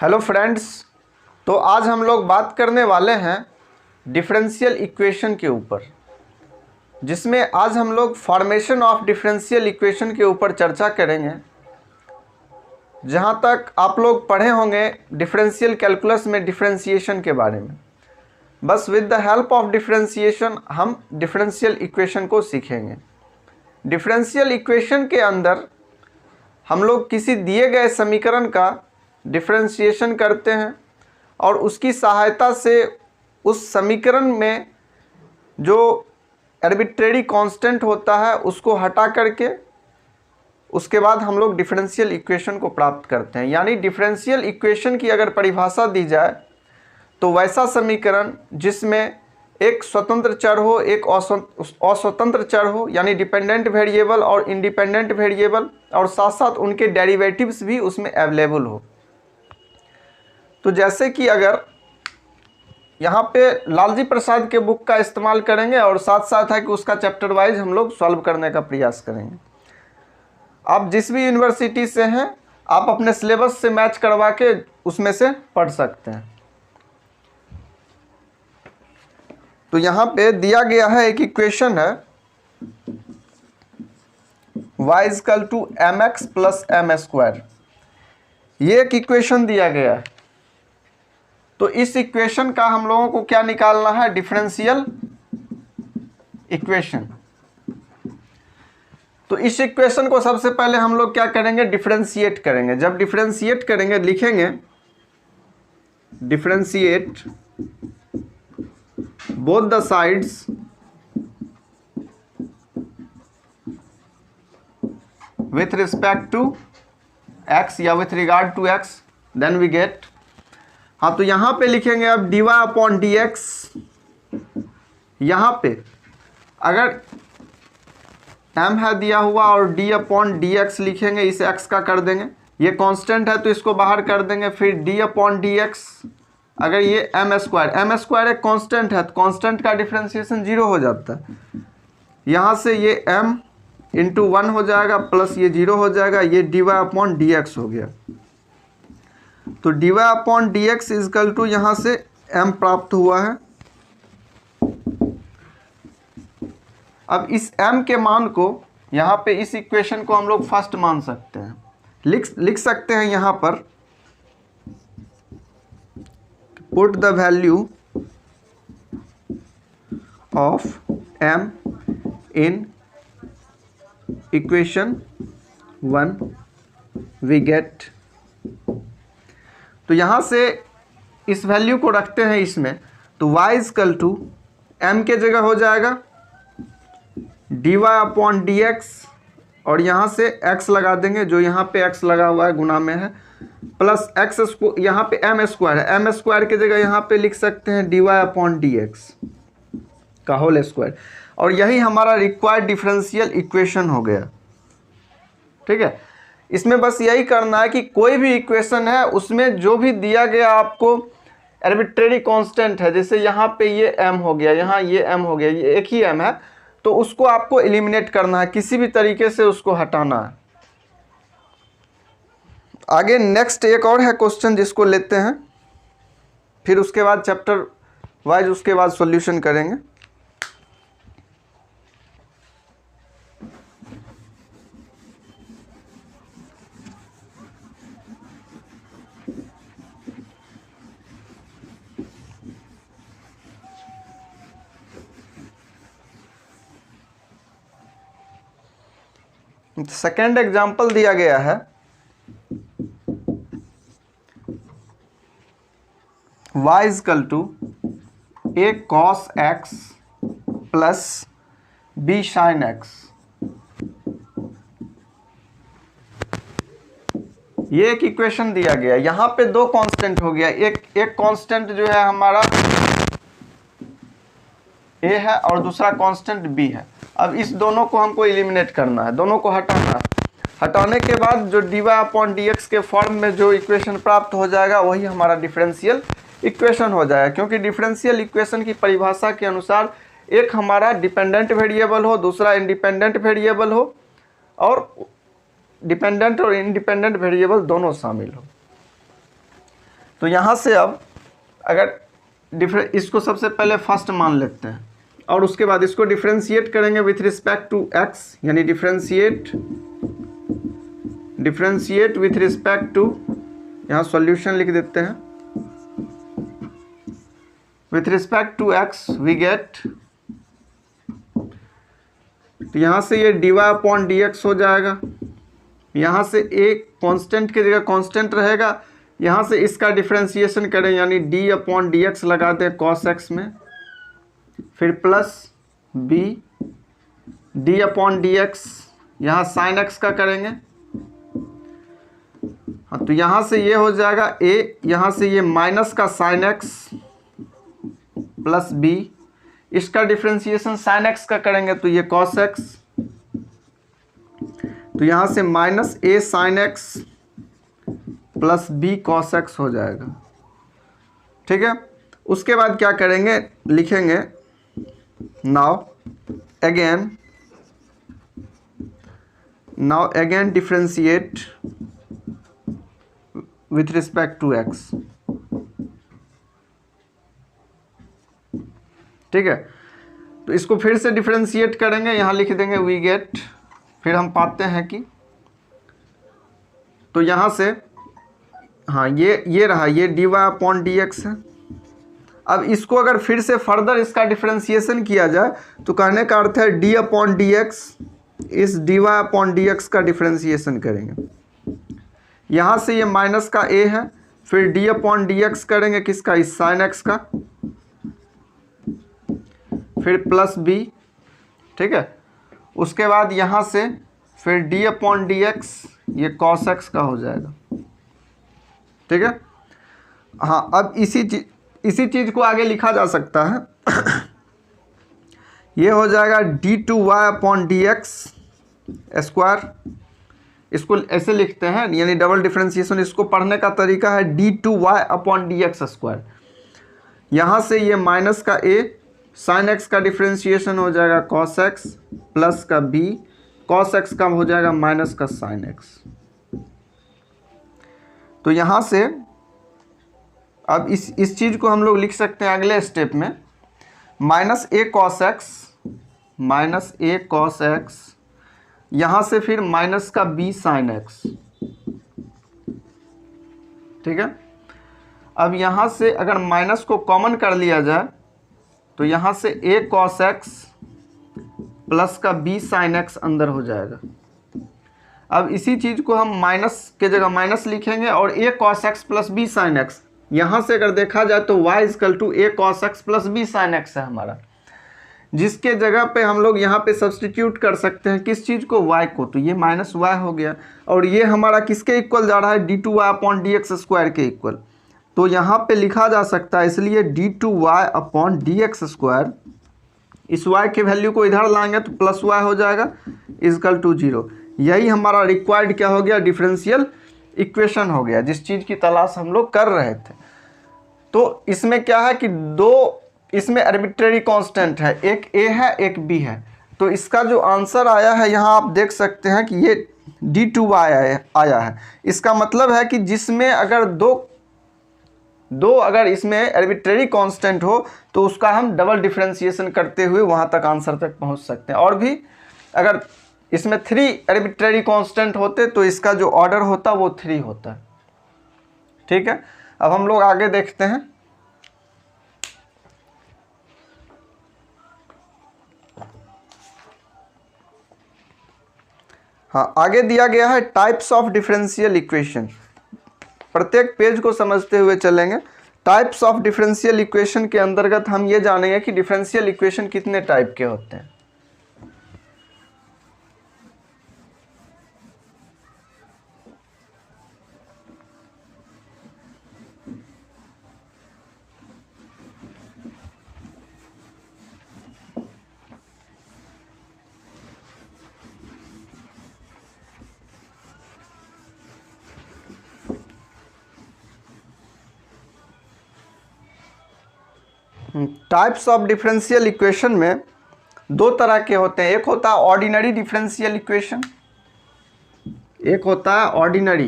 Hello friends, तो आज हम लोग बात करने वाले हैं डिफरेंशियल इक्वेशन के ऊपर, जिसमें आज हम लोग फॉर्मेशन ऑफ डिफरेंशियल इक्वेशन के ऊपर चर्चा करेंगे। जहाँ तक आप लोग पढ़े होंगे डिफरेंशियल कैलकुलस में डिफरेंशिएशन के बारे में, बस with the help of differentiation हम डिफरेंशियल इक्वेशन को सीखेंगे। डिफरेंशियल इक्वेशन के अंदर हम लोग किसी दिए गए समीकरण का डिफरेंशिएशन करते हैं और उसकी सहायता से उस समीकरण में जो आर्बिट्रेरी कांस्टेंट होता है उसको हटा करके उसके बाद हम लोग डिफरेंशियल इक्वेशन को प्राप्त करते हैं। यानी डिफरेंशियल इक्वेशन की अगर परिभाषा दी जाए तो वैसा समीकरण जिसमें एक स्वतंत्र चर हो, एक अस्वतंत्र चर हो, यानी डिपेंडेंट वेरिएबल और इंडिपेंडेंट वेरिएबल, और साथ साथ उनके डेरिवेटिव्स भी उसमें अवेलेबल हो। तो जैसे कि अगर यहाँ पे लालजी प्रसाद के बुक का इस्तेमाल करेंगे और साथ साथ है कि उसका चैप्टर वाइज हम लोग सॉल्व करने का प्रयास करेंगे। आप जिस भी यूनिवर्सिटी से हैं आप अपने सिलेबस से मैच करवा के उसमें से पढ़ सकते हैं। तो यहाँ पे दिया गया है एक इक्वेशन है y equal to mx plus M square. ये एक इक्वेशन दिया गया है। तो इस इक्वेशन का हम लोगों को क्या निकालना है? Differential equation. तो इस इक्वेशन को सबसे पहले हम लोग क्या करेंगे? डिफरेंशिएट करेंगे। जब डिफरेंशिएट करेंगे लिखेंगे differentiate both the sides with respect to x या with regard to x, then we get, हाँ तो यहाँ पे लिखेंगे अब dy अपॉन डी एक्स। यहाँ पे अगर m है दिया हुआ और d अपॉन डी एक्स लिखेंगे, इस x का कर देंगे, ये कांस्टेंट है तो इसको बाहर कर देंगे, फिर d अपॉन डी एक्स। अगर ये एम स्क्वायर एक कांस्टेंट है तो कांस्टेंट का डिफरेंशिएशन 0 हो जाता है। यहाँ से ये m इंटू 1 हो जाएगा प्लस ये 0 हो जाएगा, ये dy अपॉन डी एक्स हो गया। तो dy upon D X equal to यहाँ से m प्राप्त हुआ है। अब इस m के मान को यहाँ पे इस इक्वेशन को हम लोग फर्स्ट मान सकते हैं, लिख सकते हैं यहाँ पर put the value of m in equation 1 we get। तो यहाँ से इस वैल्यू को रखते हैं इसमें, तो y इक्वल टू m के जगह हो जाएगा dy अपॉन डी एक्स, और यहाँ से x लगा देंगे, जो यहाँ पे x लगा हुआ है गुना में है, प्लस एक्स को यहाँ पे एम स्क्वायर है, एम स्क्वायर की जगह यहाँ पे लिख सकते हैं D Y upon D X का होल स्क्वायर। और यही हमारा रिक्वायर्ड डिफरेंशियल इक्वेशन हो गया। ठीक है, इसमें बस यही करना है कि कोई भी इक्वेशन है उसमें जो भी दिया गया आपको आर्बिट्रेरी कांस्टेंट है, जैसे यहाँ पे ये m हो गया, यहाँ ये m हो गया, ये एक ही m है, तो उसको आपको एलिमिनेट करना है, किसी भी तरीके से उसको हटाना है। आगे नेक्स्ट एक और है क्वेश्चन जिसको लेते हैं, फिर उसके बाद चैप्टर वाइज उसके बाद सॉल्यूशन करेंगे। सेकेंड एग्जांपल दिया गया है y equal to a cos x plus b sin x। ये एक इक्वेशन दिया गया, यहाँ पे दो कांस्टेंट हो गया, एक कांस्टेंट जो है हमारा a है और दूसरा कांस्टेंट b है। अब इस दोनों को हमको एलिमिनेट करना है, दोनों को हटाना है। हटाने के बाद जो dy अपॉन डी एक्स के फॉर्म में जो इक्वेशन प्राप्त हो जाएगा वही हमारा डिफरेंशियल इक्वेशन हो जाएगा। क्योंकि डिफरेंशियल इक्वेशन की परिभाषा के अनुसार एक हमारा डिपेंडेंट वेरिएबल हो, दूसरा इंडिपेंडेंट वेरिएबल हो, और डिपेंडेंट और इंडिपेंडेंट वेरिएबल दोनों शामिल हो। तो यहाँ से अब अगर इसको सबसे पहले फर्स्ट मान लेते हैं और उसके बाद इसको डिफ्रेंशिएट करेंगे विथ रिस्पेक्ट टू एक्स, यानी डिफ्रेंशिएट विथ रिस्पेक्ट टू, यहाँ सॉल्यूशन लिख देते हैं, with respect to X we get, तो यहाँ से ये dy अपॉन dx हो जाएगा, यहाँ से एक कांस्टेंट की जगह कांस्टेंट रहेगा, यहाँ से इसका डिफ्रेंशिएशन करें यानी d अपॉन dx लगा दें cos x में, फिर plus b d upon dx यहाँ sin x का करेंगे। हाँ, तो यहाँ से ये हो जाएगा a, यहाँ से ये माइनस का sin x प्लस b, इसका डिफ्रेंशिएशन sin x का करेंगे तो ये cos x, तो यहाँ से minus a sin x plus b cos x हो जाएगा। ठीक है, उसके बाद क्या करेंगे, लिखेंगे now again differentiate with respect to x। ठीक है, तो इसको फिर से डिफ्रेंशिएट करेंगे, यहाँ लिख देंगे वी गेट, फिर हम पाते हैं कि, तो यहाँ से हाँ ये रहा, ये dy अपॉन dx है। अब इसको अगर फिर से फर्दर इसका डिफ्रेंशिएशन किया जाए तो कहने का अर्थ है d अपॉन dx, इस dy अपॉन dx का डिफ्रेंशिएशन करेंगे, यहाँ से ये माइनस का a है, फिर d अपॉन dx करेंगे किसका, इस sin x का, फिर प्लस b। ठीक है, उसके बाद यहाँ से फिर d अपॉन dx ये cos x का हो जाएगा। ठीक है, हाँ अब इसी चीज़ को आगे लिखा जा सकता है ये हो जाएगा d2y अपॉन dx स्क्वायर, इसको ऐसे लिखते हैं यानी डबल डिफ्रेंशिएशन, इसको पढ़ने का तरीका है d2y अपॉन dx स्क्वायर, यहाँ से ये माइनस का a sin x का डिफ्रेंशिएशन हो जाएगा cos x प्लस का b cos x का हो जाएगा माइनस का sin x। तो यहाँ से अब इस चीज़ को हम लोग लिख सकते हैं अगले स्टेप में, माइनस a cos x, यहाँ से फिर माइनस का b sin x। ठीक है, अब यहाँ से अगर माइनस को कॉमन कर लिया जाए तो यहाँ से a cos x प्लस का b sin x अंदर हो जाएगा। अब इसी चीज़ को हम माइनस के जगह माइनस लिखेंगे और a cos x plus b sin x, यहाँ से अगर देखा जाए तो y equal to a cos x plus b sin x है हमारा, जिसके जगह पे हम लोग यहाँ पे सब्सटीट्यूट कर सकते हैं किस चीज़ को, y को, तो ये माइनस y हो गया और ये हमारा किसके इक्वल जा रहा है, d2y अपॉन dx स्क्वायर के इक्वल। तो यहाँ पे लिखा जा सकता है इसलिए d2y अपॉन dx स्क्वायर, इस y के वैल्यू को इधर लाएंगे तो प्लस y हो जाएगा इक्वल टू 0। यही हमारा रिक्वायर्ड क्या हो गया, डिफरेंशियल इक्वेशन हो गया, जिस चीज़ की तलाश हम लोग कर रहे थे। तो इसमें क्या है कि दो इसमें आर्बिट्रेरी कांस्टेंट है, एक a है एक b है, तो इसका जो आंसर आया है यहाँ आप देख सकते हैं कि ये d2y आया है। इसका मतलब है कि जिसमें अगर दो अगर इसमें आर्बिट्रेरी कांस्टेंट हो तो उसका हम डबल डिफरेंशिएशन करते हुए वहाँ तक आंसर तक पहुँच सकते हैं, और भी अगर इसमें 3 आर्बिट्रेरी कांस्टेंट होते तो इसका जो ऑर्डर होता वो 3 होता। ठीक है, अब हम लोग आगे देखते हैं। हाँ, आगे दिया गया है टाइप्स ऑफ डिफरेंशियल इक्वेशन, प्रत्येक पेज को समझते हुए चलेंगे। टाइप्स ऑफ डिफरेंशियल इक्वेशन के अंतर्गत हम ये जानेंगे कि डिफरेंशियल इक्वेशन कितने टाइप के होते हैं। टाइप्स ऑफ डिफरेंशियल इक्वेशन में 2 तरह के होते हैं, एक होता है ऑर्डिनरी डिफरेंशियल इक्वेशन, एक होता है ऑर्डिनरी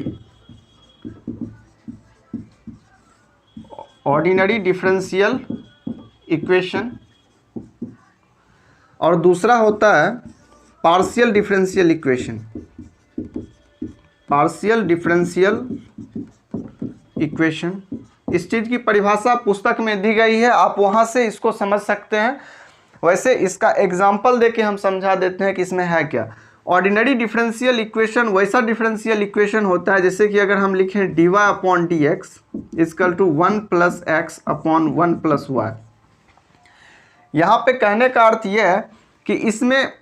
ऑर्डिनरी डिफरेंशियल इक्वेशन, और दूसरा होता है partial differential equation. Partial differential equation, इस चीज़ की परिभाषा पुस्तक में दी गई है, आप वहाँ से इसको समझ सकते हैं। वैसे इसका एग्जाम्पल देके हम समझा देते हैं कि इसमें है क्या। ऑर्डिनरी डिफरेंशियल इक्वेशन वैसा डिफरेंशियल इक्वेशन होता है जैसे कि अगर हम लिखें dy upon D X equal to 1 plus X upon 1 plus Y. यहाँ पे कहने का अर्थ यह है कि इसमें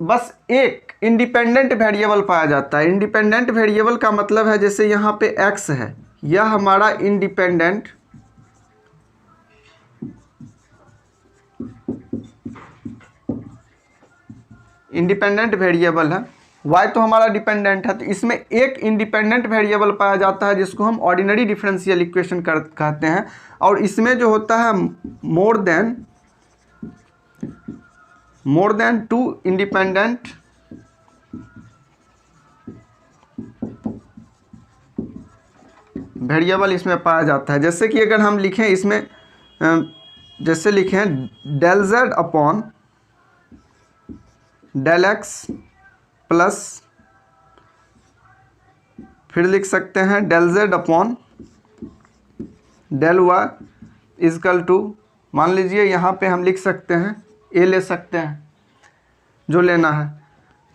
बस एक इंडिपेंडेंट वेरिएबल पाया जाता है। इंडिपेंडेंट वेरिएबल का मतलब है जैसे यहाँ पे x है, यह हमारा इंडिपेंडेंट वेरिएबल है, y तो हमारा डिपेंडेंट है। तो इसमें एक इंडिपेंडेंट वेरिएबल पाया जाता है जिसको हम ऑर्डिनरी डिफरेंशियल इक्वेशन कहते हैं। और इसमें जो होता है more than two independent variable इसमें पाया जाता है। जैसे कि अगर हम लिखें इसमें, जैसे लिखें del z upon del x plus, फिर लिख सकते हैं del z upon del y equal to, मान लीजिए यहाँ पे हम लिख सकते हैं a ले सकते हैं जो लेना है।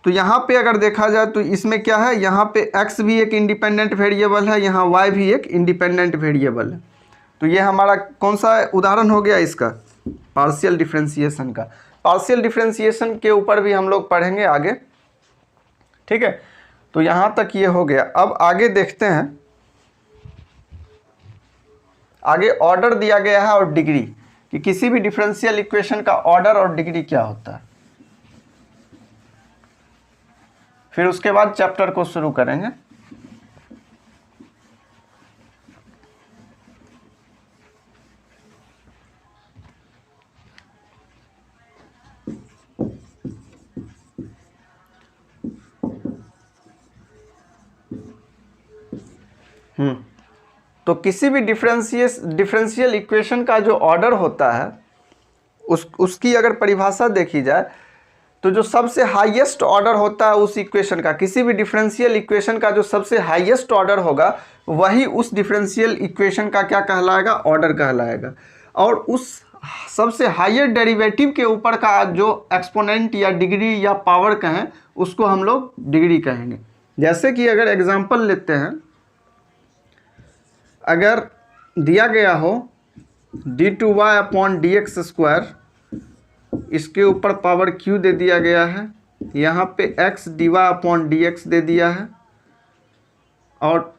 तो यहाँ पे अगर देखा जाए तो इसमें क्या है, यहाँ पे x भी एक इंडिपेंडेंट वेरिएबल है, यहाँ y भी एक इंडिपेंडेंट वेरिएबल है। तो ये हमारा कौन सा उदाहरण हो गया इसका, पार्शियल डिफरेंशिएशन का। पार्शियल डिफरेंशिएशन के ऊपर भी हम लोग पढ़ेंगे आगे, ठीक है। तो यहाँ तक ये हो गया। अब आगे देखते हैं, आगे ऑर्डर दिया गया है और डिग्री, कि किसी भी डिफरेंशियल इक्वेशन का ऑर्डर और डिग्री क्या होता है। फिर उसके बाद चैप्टर को शुरू करेंगे। तो किसी भी डिफरेंशियल इक्वेशन का जो ऑर्डर होता है उसकी अगर परिभाषा देखी जाए तो जो सबसे हाईएस्ट ऑर्डर होता है उस इक्वेशन का, किसी भी डिफरेंशियल इक्वेशन का जो सबसे हाईएस्ट ऑर्डर होगा वही उस डिफरेंशियल इक्वेशन का क्या कहलाएगा, ऑर्डर कहलाएगा। और उस सबसे हाईएस्ट डेरिवेटिव के ऊपर का जो एक्सपोनेंट या डिग्री या पावर कहें उसको हम लोग डिग्री कहेंगे। जैसे कि अगर एग्जांपल लेते हैं, अगर दिया गया हो d2y upon D x square, इसके ऊपर पावर q दे दिया गया है, यहाँ पे x dy upon D x दे दिया है, और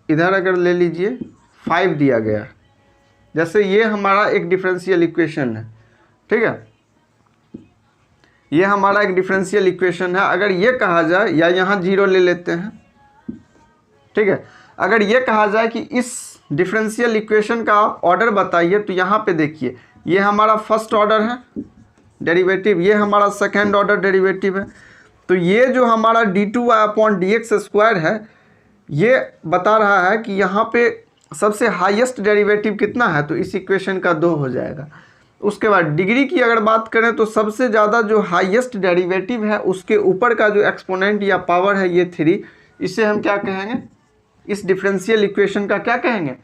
इधर अगर ले लीजिए 5 दिया गया है। जैसे ये हमारा एक डिफरेंशियल इक्वेशन है, ठीक है, ये हमारा एक डिफरेंशियल इक्वेशन है। अगर ये कहा जाए, या यहाँ 0 ले लेते हैं, ठीक है, अगर ये कहा जाए कि इस डिफरेंशियल इक्वेशन का ऑर्डर बताइए, तो यहाँ पे देखिए ये हमारा फर्स्ट ऑर्डर है डेरिवेटिव, ये हमारा सेकेंड ऑर्डर डेरिवेटिव है। तो ये जो हमारा d2y upon D x square है, ये बता रहा है कि यहाँ पे सबसे हाईएस्ट डेरिवेटिव कितना है, तो इस इक्वेशन का 2 हो जाएगा। उसके बाद डिग्री की अगर बात करें तो सबसे ज़्यादा जो हाईएस्ट डेरिवेटिव है उसके ऊपर का जो एक्सपोनेंट या पावर है ये 3, इसे हम क्या कहेंगे, इस डिफरेंशियल इक्वेशन का क्या कहेंगे,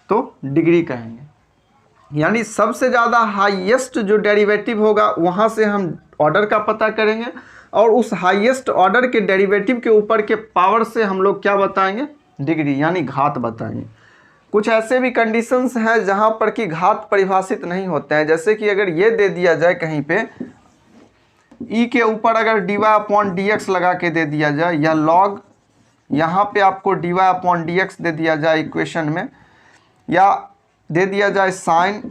तो डिग्री कहेंगे। यानी सबसे ज़्यादा हाईएस्ट जो डेरिवेटिव होगा वहाँ से हम ऑर्डर का पता करेंगे, और उस हाईएस्ट ऑर्डर के डेरिवेटिव के ऊपर के पावर से हम लोग क्या बताएंगे, डिग्री यानी घात बताएंगे। कुछ ऐसे भी कंडीशंस हैं जहाँ पर कि घात परिभाषित नहीं होते हैं। जैसे कि अगर ये दे दिया जाए कहीं पे e के ऊपर अगर dy अपॉन डी एक्स लगा के दे दिया जाए, या log यहाँ पे आपको dy अपॉन डी एक्स दे दिया जाए इक्वेशन में, या दे दिया जाए साइन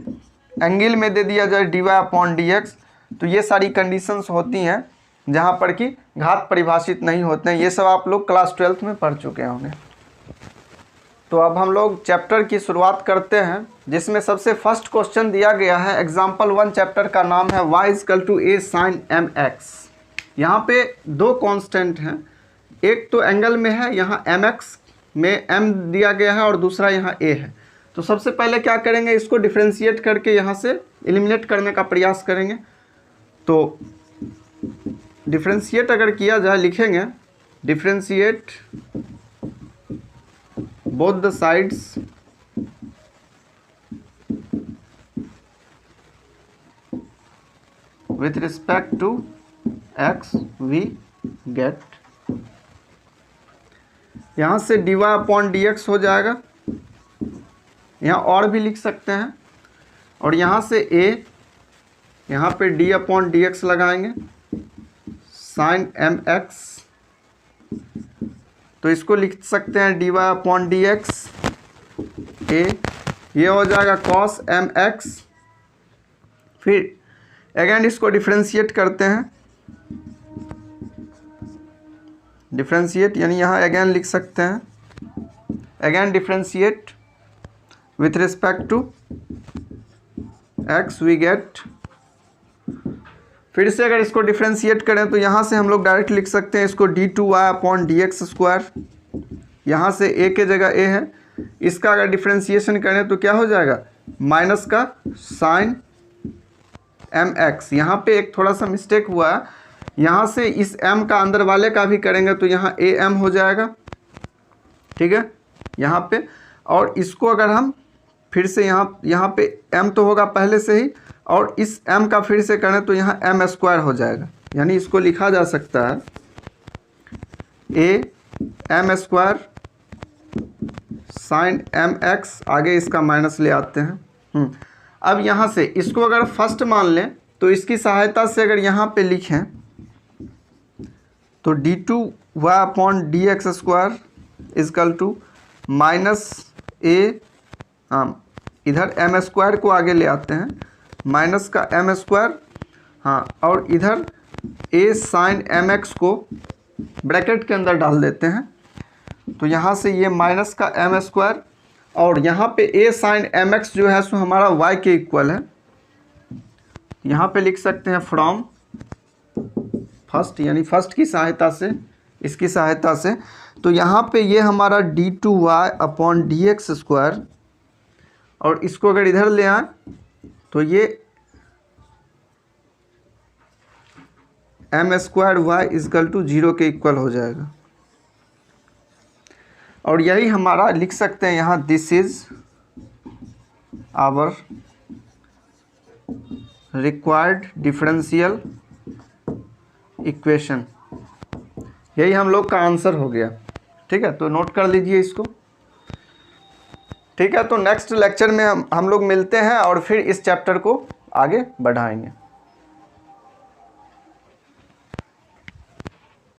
एंगल में दे दिया जाए dy अपॉन डी एक्स, तो ये सारी कंडीशंस होती हैं जहाँ पर कि घात परिभाषित नहीं होते हैं। ये सब आप लोग क्लास 12th में पढ़ चुके होंगे। तो अब हम लोग चैप्टर की शुरुआत करते हैं, जिसमें सबसे फर्स्ट क्वेश्चन दिया गया है। एग्जाम्पल 1 चैप्टर का नाम है y equal to a sine mx। यहाँ पे 2 कांस्टेंट हैं, एक तो एंगल में है, यहाँ mx में m दिया गया है, और दूसरा यहाँ a है। तो सबसे पहले क्या करेंगे, इसको डिफरेंशिएट करके यहाँ से एलिमिनेट करने का प्रयास करेंगे। तो डिफरेंशिएट अगर किया जाए, लिखेंगे differentiate both the sides with respect to x we get, यहाँ से dy अपॉन dx हो जाएगा, यहाँ और भी लिख सकते हैं, और यहाँ से a, यहाँ पे d अपॉन dx लगाएंगे साइन mx, तो इसको लिख सकते हैं dy अपॉन dx a, ये हो जाएगा cos mx। फिर अगेन इसको डिफरेंशिएट करते हैं, डिफरेंशिएट यानी यहाँ अगेन लिख सकते हैं, again differentiate with respect to x we get. फिर से अगर इसको डिफरेंशिएट करें तो यहाँ से हम लोग डायरेक्ट लिख सकते हैं इसको d2y अपॉन dx स्क्वायर, यहाँ से a के जगह a है, इसका अगर डिफरेंशिएशन करें तो क्या हो जाएगा, माइनस का साइन mx। यहाँ पे एक थोड़ा सा मिस्टेक हुआ है, यहाँ से इस m का अंदर वाले का भी करेंगे तो यहाँ am हो जाएगा, ठीक है यहाँ पे। और इसको अगर हम फिर से यहाँ पे m तो होगा पहले से ही, और इस m का फिर से करें तो यहाँ m स्क्वायर हो जाएगा, यानी इसको लिखा जा सकता है a m square sine mx, आगे इसका माइनस ले आते हैं। अब यहाँ से इसको अगर फर्स्ट मान लें तो इसकी सहायता से अगर यहाँ पे लिखें तो d2y upon dx square equal to minus a, हाँ इधर m स्क्वायर को आगे ले आते हैं, माइनस का m स्क्वायर, हाँ और इधर a साइन mx को ब्रैकेट के अंदर डाल देते हैं, तो यहाँ से ये माइनस का m स्क्वायर, और यहाँ पे a साइन mx जो है सो हमारा y के इक्वल है, यहाँ पे लिख सकते हैं फ्रॉम फर्स्ट, यानी फर्स्ट की सहायता से, इसकी सहायता से। तो यहाँ पे ये हमारा d2y अपॉन dx स्क्वायर, और इसको अगर इधर ले आए तो ये m square y equal to 0 के इक्वल हो जाएगा, और यही हमारा लिख सकते हैं यहाँ this is our required differential equation, यही हम लोग का आंसर हो गया। ठीक है, तो नोट कर लीजिए इसको। ठीक है, तो नेक्स्ट लेक्चर में हम लोग मिलते हैं और फिर इस चैप्टर को आगे बढ़ाएंगे।